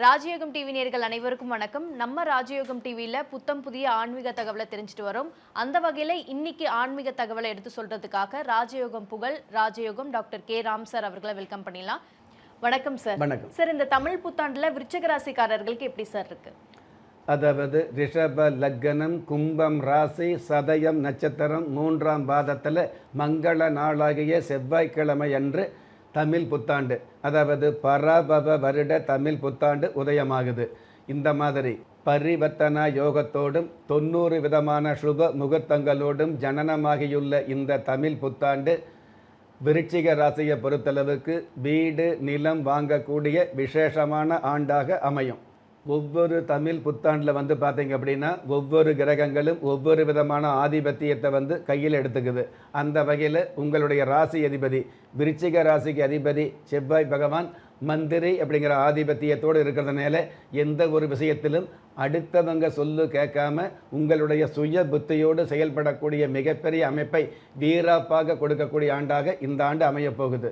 ராஜயோகம் டிவி நேயர்கள் அனைவருக்கும் வணக்கம். நம்ம ராஜயோகம் டிவியில் புத்தம் புதிய ஆன்மீக தகவலை தெரிஞ்சுட்டு வரோம். அந்த வகையில் இன்னைக்கு ஆன்மீக தகவலை எடுத்து சொல்றதுக்காக ராஜயோகம் புகழ் ராஜயோகம் டாக்டர் கே ராம் சார் அவர்களை வெல்கம் பண்ணிடலாம். வணக்கம் சார். வணக்கம் சார். இந்த தமிழ் புத்தாண்டில் விருச்சிக ராசிக்காரர்களுக்கு எப்படி சார் இருக்கு? அதாவது ரிஷப லக்னம், கும்பம் ராசி, சதயம் நட்சத்திரம், 3ஆம் பாதத்தில் மங்கள நாளாகிய செவ்வாய்க்கிழமை அன்று தமிழ் புத்தாண்டு, அதாவது பராபவ வருட தமிழ் புத்தாண்டு உதயமாகுது. இந்த மாதிரி பரிவர்த்தனா யோகத்தோடும் 90 விதமான சுப முகூர்த்தங்களோடும் ஜனனமாகியுள்ள இந்த தமிழ் புத்தாண்டு விருச்சிக ராசியை பொறுத்தளவுக்கு வீடு நிலம் வாங்கக்கூடிய விசேஷமான ஆண்டாக அமையும். ஒவ்வொரு தமிழ் புத்தாண்டில் பார்த்தீங்க அப்படின்னா ஒவ்வொரு கிரகங்களும் ஒவ்வொரு விதமான ஆதிபத்தியத்தை கையில் எடுத்துக்குது. அந்த வகையில் உங்களுடைய ராசி அதிபதி, விருச்சிக ராசிக்கு அதிபதி செவ்வாய் பகவான் மந்திரி அப்படிங்கிற ஆதிபத்தியத்தோடு இருக்கிறதுனால எந்த ஒரு விஷயத்திலும் அடுத்தவங்க சொல்லு கேட்காம உங்களுடைய சுய புத்தியோடு செயல்படக்கூடிய மிகப்பெரிய அமைப்பை வீராப்பாக கொடுக்கக்கூடிய ஆண்டாக இந்த ஆண்டு அமையப்போகுது.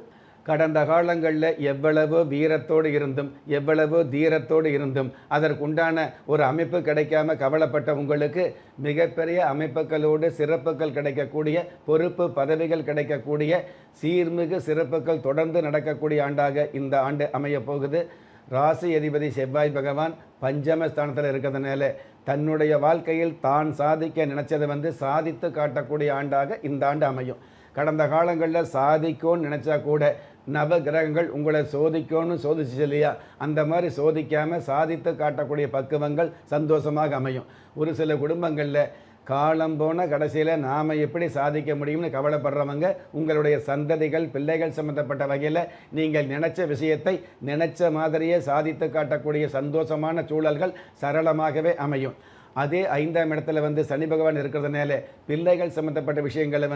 கடந்த காலங்களில் எவ்வளவோ வீரத்தோடு இருந்தும் எவ்வளவோ தீரத்தோடு இருந்தும் அதற்குண்டான ஒரு அமைப்பு கிடைக்காம கவலைப்பட்ட உங்களுக்கு மிகப்பெரிய அமைப்புகளோடு சிறப்புகள் கிடைக்கக்கூடிய, பொறுப்பு பதவிகள் கிடைக்கக்கூடிய, சீர்மிகு சிறப்புகள் தொடர்ந்து நடக்கக்கூடிய ஆண்டாக இந்த ஆண்டு அமையப்போகுது. ராசி அதிபதி செவ்வாய் பகவான் பஞ்சமஸ்தானத்தில் இருக்கிறதுனால தன்னுடைய வாழ்க்கையில் தான் சாதிக்க நினைச்சதை சாதித்து காட்டக்கூடிய ஆண்டாக இந்த ஆண்டு அமையும். கடந்த காலங்களில் சாதிக்கும்னு நினச்சா கூட நவ கிரகங்கள் உங்களை சோதிக்கும்னு சோதிச்சு இல்லையா, அந்த மாதிரி சோதிக்காமல் சாதித்து காட்டக்கூடிய பக்குவங்கள் சந்தோஷமாக அமையும். ஒரு சில குடும்பங்களில் காலம் போன கடைசியில் நாம் எப்படி சாதிக்க முடியும்னு கவலைப்படுறவங்க உங்களுடைய சந்ததிகள் பிள்ளைகள் சம்மந்தப்பட்ட வகையில் நீங்கள் நினச்ச விஷயத்தை நினச்ச மாதிரியே சாதித்து காட்டக்கூடிய சந்தோஷமான சூழல்கள் சரளமாகவே அமையும். அதே 5ஆம் இடத்துல சனி பகவான் இருக்கிறதுனால பிள்ளைகள் சம்மந்தப்பட்ட விஷயங்களை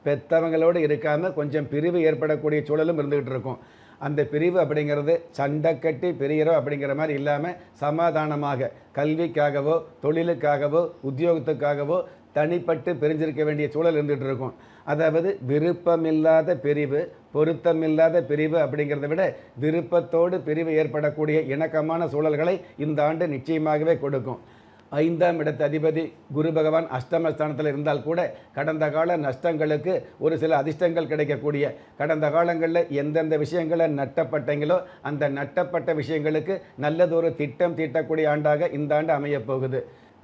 பெற்றவங்களோடு இருக்காமல் கொஞ்சம் பிரிவு ஏற்படக்கூடிய சூழலும் இருந்துகிட்டு இருக்கும். அந்த பிரிவு அப்படிங்கிறது சண்டை கட்டி பிரிகிறோம் அப்படிங்கிற மாதிரி இல்லாமல் சமாதானமாக கல்விக்காகவோ தொழிலுக்காகவோ உத்தியோகத்துக்காகவோ தனிப்பட்டு பிரிஞ்சிருக்க வேண்டிய சூழல் இருந்துகிட்டு இருக்கும். அதாவது விருப்பமில்லாத பிரிவு, பொருத்தமில்லாத பிரிவு அப்படிங்கிறத விட விருப்பத்தோடு பிரிவு ஏற்படக்கூடிய இணக்கமான சூழல்களை இந்த ஆண்டு நிச்சயமாகவே கொடுக்கும். 5ஆம் இடத்து அதிபதி குரு பகவான் அஷ்டமஸ்தானத்தில் இருந்தால் கூட கடந்த கால நஷ்டங்களுக்கு ஒரு சில அதிர்ஷ்டங்கள் கிடைக்கக்கூடிய, கடந்த காலங்களில் எந்தெந்த விஷயங்களை நட்டப்பட்டீங்களோ அந்த நட்டப்பட்ட விஷயங்களுக்கு நல்லதொரு திட்டம் தீட்டக்கூடிய ஆண்டாக இந்த ஆண்டு அமையப்போகுது.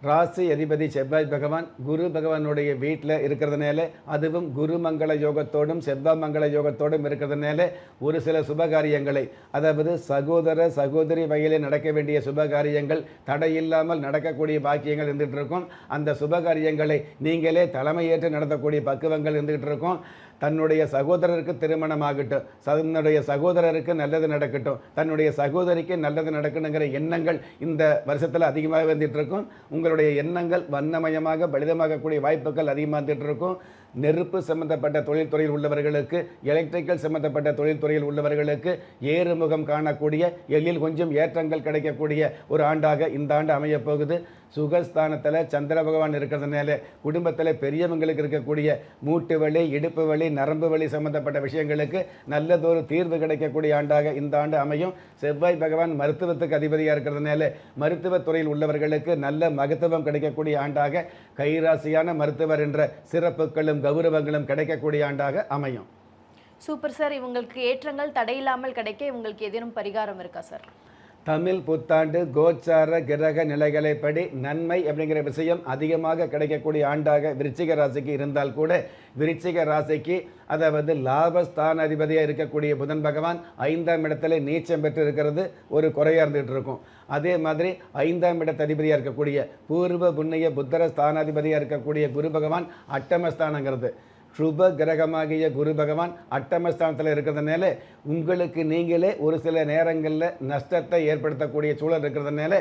ராசி அதிபதி செவ்வாய் பகவான் குரு பகவானுடைய வீட்டில் இருக்கிறதுனால, அதுவும் குருமங்கள யோகத்தோடும் செவ்வாய் மங்கள யோகத்தோடும் இருக்கிறதுனால ஒரு சில சுபகாரியங்களை, அதாவது சகோதர சகோதரி வகையில் நடக்க வேண்டிய சுபகாரியங்கள் தடையில்லாமல் நடக்கக்கூடிய பாக்கியங்கள் இருந்துகிட்டு இருக்கும். அந்த சுபகாரியங்களை நீங்களே தலைமையேற்று நடத்தக்கூடிய பக்குவங்கள் இருந்துகிட்டு இருக்கும். தன்னுடைய சகோதரருக்கு திருமணம் ஆகட்டும், தன்னுடைய சகோதரருக்கு நல்லது நடக்கட்டும், தன்னுடைய சகோதரிக்கு நல்லது நடக்கணுங்கிற எண்ணங்கள் இந்த வருஷத்தில் அதிகமாக வந்துட்டு இருக்கும். உங்களுடைய எண்ணங்கள் வண்ணமயமாக பலிதமாகக்கூடிய வாய்ப்புகள் அதிகமாக வந்துட்டு இருக்கும். நெருப்பு சம்பந்தப்பட்ட தொழில்துறையில் உள்ளவர்களுக்கு, எலக்ட்ரிக்கல் சம்பந்தப்பட்ட தொழில்துறையில் உள்ளவர்களுக்கு ஏறுமுகம் காணக்கூடிய, எளில் கொஞ்சம் ஏற்றங்கள் கிடைக்கக்கூடிய ஒரு ஆண்டாக இந்த ஆண்டு அமையப்போகுது. சுகஸ்தானத்தில் சந்திர பகவான் இருக்கிறதுனால குடும்பத்தில் பெரியவங்களுக்கு இருக்கக்கூடிய மூட்டு வலி, இடுப்பு வலி, நரம்பு வலி சம்பந்தப்பட்ட விஷயங்களுக்கு நல்லதொரு தீர்வு கிடைக்கக்கூடிய ஆண்டாக இந்த ஆண்டு அமையும். செவ்வாய் பகவான் மருத்துவத்துக்கு அதிபதியாக இருக்கிறதுனால மருத்துவத்துறையில் உள்ளவர்களுக்கு நல்ல மகத்துவம் கிடைக்கக்கூடிய ஆண்டாக, கைராசியான மருத்துவர் என்ற சிறப்புகளும் கௌரவங்களும் கிடைக்கக்கூடிய ஆண்டாக அமையும். Super sir. இவங்களுக்கு ஏற்றங்கள் தடையில்லாமல் கிடைக்க இவங்களுக்கு ஏதேனும் பரிகாரம் இருக்கா சார்? தமிழ் புத்தாண்டு கோச்சார கிரக நிலைகளைப்படி நன்மை அப்படிங்கிற விஷயம் அதிகமாக கிடைக்கக்கூடிய ஆண்டாக விருச்சிக ராசிக்கு இருந்தால் கூட, விருச்சிக ராசிக்கு அதாவது லாபஸ்தான அதிபதியாக இருக்கக்கூடிய புதன் பகவான் 5ஆம் இடத்துல நீச்சம் பெற்று இருக்கிறது ஒரு குறையாக இருந்துகிட்டு இருக்கும். அதே மாதிரி 5ஆம் இடத்து அதிபதியாக இருக்கக்கூடிய பூர்வ புண்ணிய புத்தர ஸ்தானாதிபதியாக இருக்கக்கூடிய குரு பகவான் அட்டமஸ்தானங்கிறது சுப கிரகமாகிய குரு பகவான் அட்டமஸ்தானத்தில் இருக்கிறதுனால உங்களுக்கு நீங்களே ஒரு சில நேரங்களில் நஷ்டத்தை ஏற்படுத்தக்கூடிய சூழல் இருக்கிறதுனால,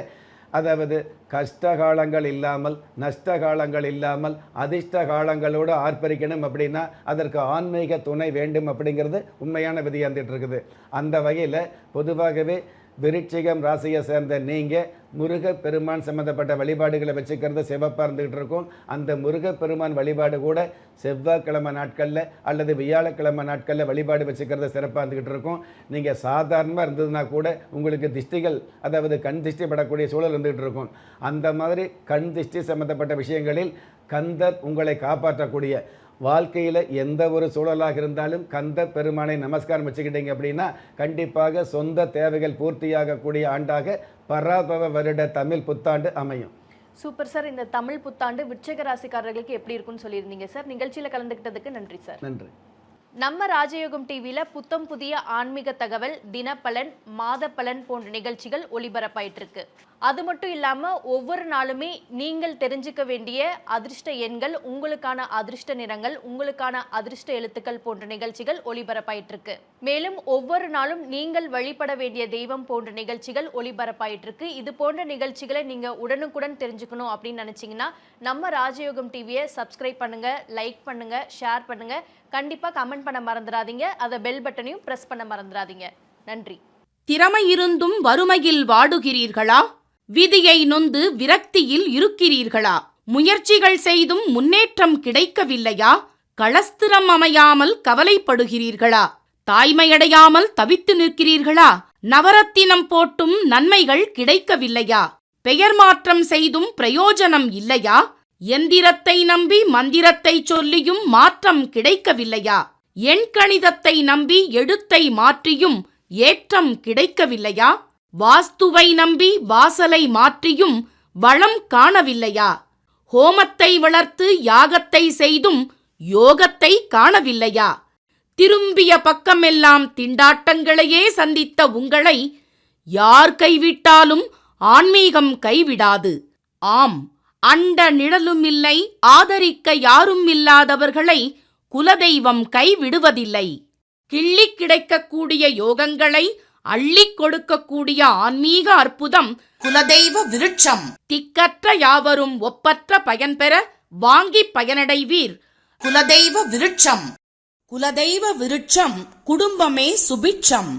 அதாவது கஷ்டகாலங்கள் இல்லாமல் நஷ்டகாலங்கள் இல்லாமல் அதிர்ஷ்ட காலங்களோடு ஆர்ப்பரிக்கணும் அப்படின்னா அதற்கு ஆன்மீக துணை வேண்டும் அப்படிங்கிறது உண்மையான விதியாக இருந்துகிட்டு இருக்குது. அந்த வகையில் பொதுவாகவே விருச்சிகம் ராசியை சேர்ந்த நீங்கள் முருகப்பெருமான் சம்மந்தப்பட்ட வழிபாடுகளை வச்சுக்கிறது சிவப்பாக இருந்துகிட்டு இருக்கும். அந்த முருகப்பெருமான் வழிபாடு கூட செவ்வாய்க்கிழமை நாட்களில் அல்லது வியாழக்கிழமை நாட்களில் வழிபாடு வச்சுக்கிறது சிறப்பாக இருந்துகிட்டு இருக்கும். நீங்கள் சாதாரணமாக இருந்ததுன்னா கூட உங்களுக்கு திஷ்டிகள், அதாவது கண் திஷ்டி படக்கூடிய சூழல் இருந்துகிட்டு இருக்கும். அந்த மாதிரி கண் திஷ்டி சம்மந்தப்பட்ட விஷயங்களில் கந்தர் உங்களை காப்பாற்றக்கூடிய, வாழ்க்கையில் எந்த ஒரு சூழலாக இருந்தாலும் கந்த பெருமானை நமஸ்காரம் வச்சுக்கிட்டீங்க அப்படின்னா கண்டிப்பாக சொந்த தேவைகள் பூர்த்தியாகக்கூடிய ஆண்டாக பராபவ வருட தமிழ் புத்தாண்டு அமையும். Super sir. இந்த தமிழ் புத்தாண்டு விருச்சிக ராசிக்காரர்களுக்கு எப்படி இருக்குன்னு சொல்லியிருந்தீங்க சார். நிகழ்ச்சியில் கலந்துக்கிட்டதுக்கு நன்றி சார். நன்றி. நம்ம ராஜயோகம் டிவியில் புத்தம் புதிய ஆன்மீக தகவல், தினப்பலன், மாத பலன் போன்ற நிகழ்ச்சிகள் ஒளிபரப்பாயிட்டு இருக்கு. அது மட்டும் இல்லாமல் ஒவ்வொரு நாளுமே நீங்கள் தெரிஞ்சுக்க வேண்டிய அதிர்ஷ்ட எண்கள், உங்களுக்கான அதிர்ஷ்ட நிறங்கள், உங்களுக்கான அதிர்ஷ்ட எழுத்துக்கள் போன்ற நிகழ்ச்சிகள் ஒளிபரப்பாயிட்டு இருக்கு. மேலும் ஒவ்வொரு நாளும் நீங்கள் வழிபட வேண்டிய தெய்வம் போன்ற நிகழ்ச்சிகள் ஒளிபரப்பாயிட்டு இருக்கு. இது போன்ற நிகழ்ச்சிகளை நீங்கள் உடனுக்குடன் தெரிஞ்சுக்கணும் அப்படின்னு நினச்சிங்கன்னா நம்ம ராஜயோகம் டிவியை சப்ஸ்கிரைப் பண்ணுங்க, லைக் பண்ணுங்க, ஷேர் பண்ணுங்க. கண்டிப்பாக கமெண்ட் பண்ண மறந்துடாதீங்க. அதை பெல் பட்டனையும் ப்ரெஸ் பண்ண மறந்துடாதீங்க. நன்றி. திறமை இருந்தும் வறுமையில் வாடுகிறீர்களா? விதியை நொந்து விரக்தியில் இருக்கிறீர்களா? முயற்சிகள் செய்தும் முன்னேற்றம் கிடைக்கவில்லையா? களஸ்திரம் அமையாமல் கவலைப்படுகிறீர்களா? தாய்மையடையாமல் தவித்து நிற்கிறீர்களா? நவரத்தினம் போட்டும் நன்மைகள் கிடைக்கவில்லையா? பெயர் மாற்றம் செய்தும் பிரயோஜனம் இல்லையா? எந்திரத்தை நம்பி மந்திரத்தை சொல்லியும் மாற்றம் கிடைக்கவில்லையா? எண்கணிதத்தை நம்பி எழுத்தை மாற்றியும் ஏற்றம் கிடைக்கவில்லையா? வாஸ்துவை நம்பி வாசலை மாற்றியும் வளம் காணவில்லையா? ஹோமத்தை வளர்த்து யாகத்தை செய்தும் யோகத்தை காணவில்லையா? திரும்பிய பக்கமெல்லாம் திண்டாட்டங்களையே சந்தித்த உங்களை யார் கைவிட்டாலும் ஆன்மீகம் கைவிடாது. ஆம், அண்ட நிழலுமில்லை, ஆதரிக்க யாரும் இல்லாதவர்களை குலதெய்வம் கைவிடுவதில்லை. கிள்ளி கிடைக்கக்கூடிய யோகங்களை அள்ளிக் கொடுக்கக்கூடிய ஆன்மீக அற்புதம் குலதெய்வ விருட்சம். திக்கற்ற யாவரும் ஒப்பற்ற பயன்பெற வாங்கி பயனடைவீர். குலதெய்வ விருட்சம். குலதெய்வ விருட்சம், குடும்பமே சுபிட்சம்.